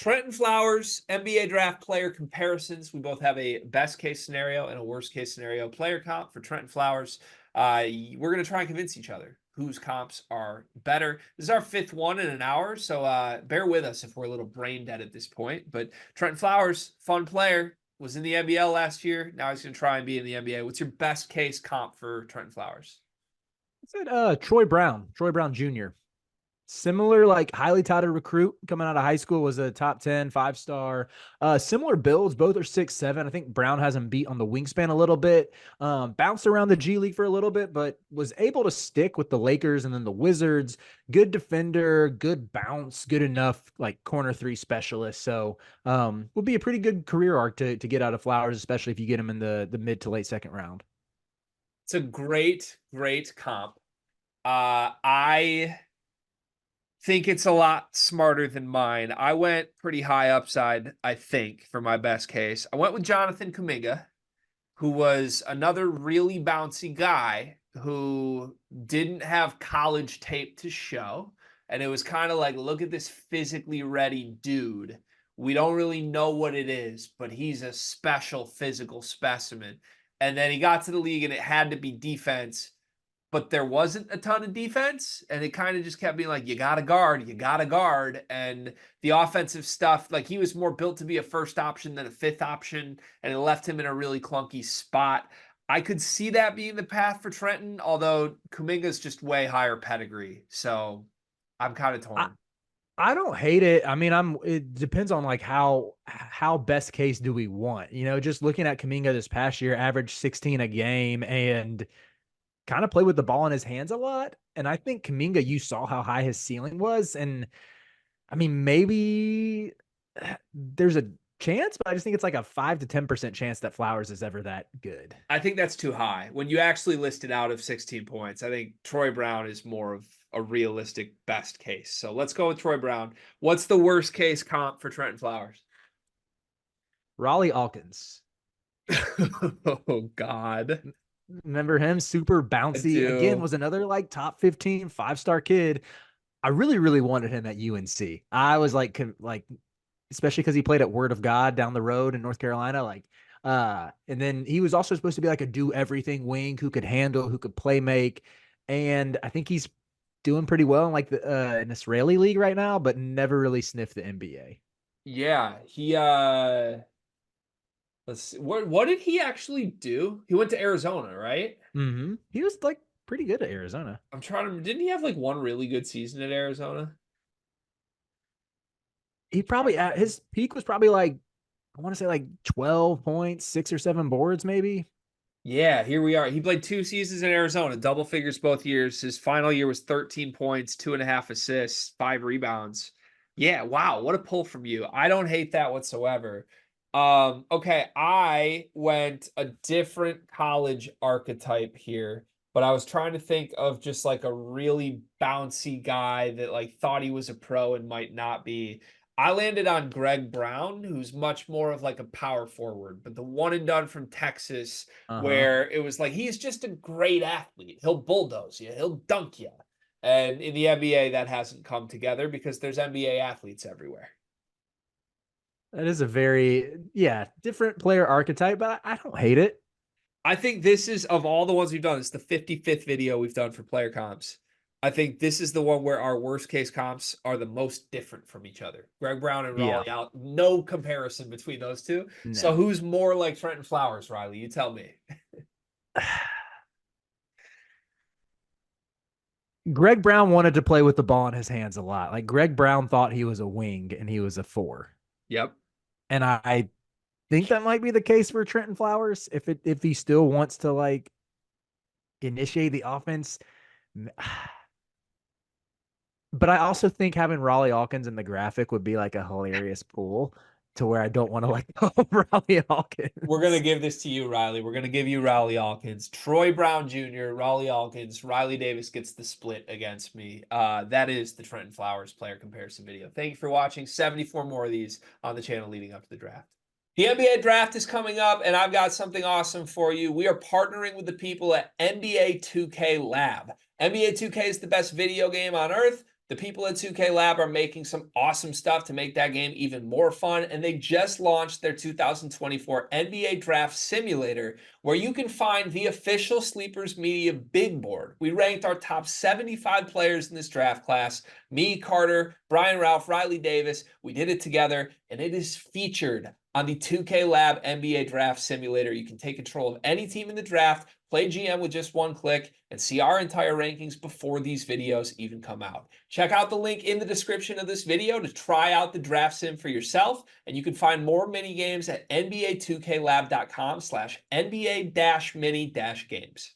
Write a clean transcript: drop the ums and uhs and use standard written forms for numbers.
Trentyn Flowers, NBA draft player comparisons. We both have a best case scenario and a worst case scenario player comp for Trentyn Flowers. We're going to try and convince each other whose comps are better. This is our fifth one in an hour, so bear with us if we're a little brain dead at this point. But Trentyn Flowers, fun player, was in the NBL last year. Now he's going to try and be in the NBA. What's your best case comp for Trentyn Flowers? I said Troy Brown Jr. Similar, like highly touted recruit coming out of high school, was a top 10, 5-star. Similar builds, both are 6'7". I think Brown has him beat on the wingspan a little bit. Bounced around the G League for a little bit, but was able to stick with the Lakers and then the Wizards. Good defender, good bounce, good enough like corner three specialist. So would be a pretty good career arc to get out of Flowers, especially if you get him in the mid to late second round. It's a great comp. I think it's a lot smarter than mine. I went pretty high upside, I think, for my best case. I went with Jonathan Kuminga, who was another really bouncy guy who didn't have college tape to show. And it was kind of like, look at this physically ready dude. We don't really know what it is, but he's a special physical specimen. And then he got to the league and it had to be defense, but there wasn't a ton of defense. And it kind of just kept being like, you got to guard. And the offensive stuff, like he was more built to be a first option than a fifth option. And it left him in a really clunky spot. I could see that being the path for Trentyn, although Kuminga's just way higher pedigree. So I'm kind of torn. I don't hate it. I mean, it depends on like how best case do we want, just looking at Kuminga this past year, averaged 16 a game and kind of played with the ball in his hands a lot. And I think Kuminga, you saw how high his ceiling was. And I mean, maybe there's a chance, but I just think it's like a 5 to 10% chance that Flowers is ever that good. I think that's too high. When you actually list it out of 16 points, I think Troy Brown is more of a realistic best case. So let's go with Troy Brown. What's the worst case comp for Trentyn Flowers? Raleigh Alkins. Oh, God. Remember him? Super bouncy. Again, was another like top 15, 5-star kid. I really, really wanted him at UNC. I was like, especially because he played at Word of God down the road in North Carolina. And then he was also supposed to be like a do everything wing who could handle, who could play make. And I think he's doing pretty well in like an Israeli league right now, but never really sniffed the NBA. Yeah, he let's see. What did he actually do? He went to Arizona, right? Mm-hmm. He was like pretty good at Arizona. I'm trying to didn't he have like one really good season at Arizona? He probably at his peak was probably like, I want to say like 12 points, 6 or 7 boards, maybe. Yeah, here we are. He played 2 seasons in Arizona, double figures both years. His final year was 13 points, 2.5 assists, 5 rebounds. Yeah, wow, what a pull from you. I don't hate that whatsoever. Okay, I went a different college archetype here, but I was trying to think of just like a really bouncy guy that like thought he was a pro and might not be. I landed on Greg Brown, who's much more of like a power forward, but the one and done from Texas, Uh-huh. where it was like he's just a great athlete. He'll bulldoze you, he'll dunk you. And in the NBA, that hasn't come together because there's NBA athletes everywhere. That is a very, different player archetype, but I don't hate it. I think this is, of all the ones we've done, it's the 55th video we've done for player comps. I think this is the one where our worst case comps are the most different from each other. Greg Brown and Yeah. Raleigh out, no comparison between those two. So No. who's more like Trentyn Flowers, Riley? You tell me. Greg Brown wanted to play with the ball in his hands a lot. Like Greg Brown thought he was a wing and he was a 4. Yep. And I think that might be the case for Trentyn Flowers if he still wants to like initiate the offense. But I also think having Raleigh Hawkins in the graphic would be like a hilarious pool to where I don't want to like Raleigh We're going to Hawkins. give this to you, Riley. We're going to give you Riley Hawkins. Troy Brown Jr., Riley Hawkins, Riley Davis gets the split against me. That is the Trentyn Flowers player comparison video. Thank you for watching. 74 more of these on the channel leading up to the draft. The NBA draft is coming up, and I've got something awesome for you. We are partnering with the people at NBA 2K Lab. NBA 2K is the best video game on earth, The people at 2K Lab are making some awesome stuff to make that game even more fun, and they just launched their 2024 NBA Draft Simulator, where you can find the official Sleepers Media big board. We ranked our top 75 players in this draft class. Me, Carter, Brian Ralph, Riley Davis. We did it together, and it is featured on the 2K Lab NBA Draft Simulator. You can take control of any team in the draft, play GM with just one click, and see our entire rankings before these videos even come out. Check out the link in the description of this video to try out the draft sim for yourself, and you can find more mini games at nba2klab.com/nba-mini-games.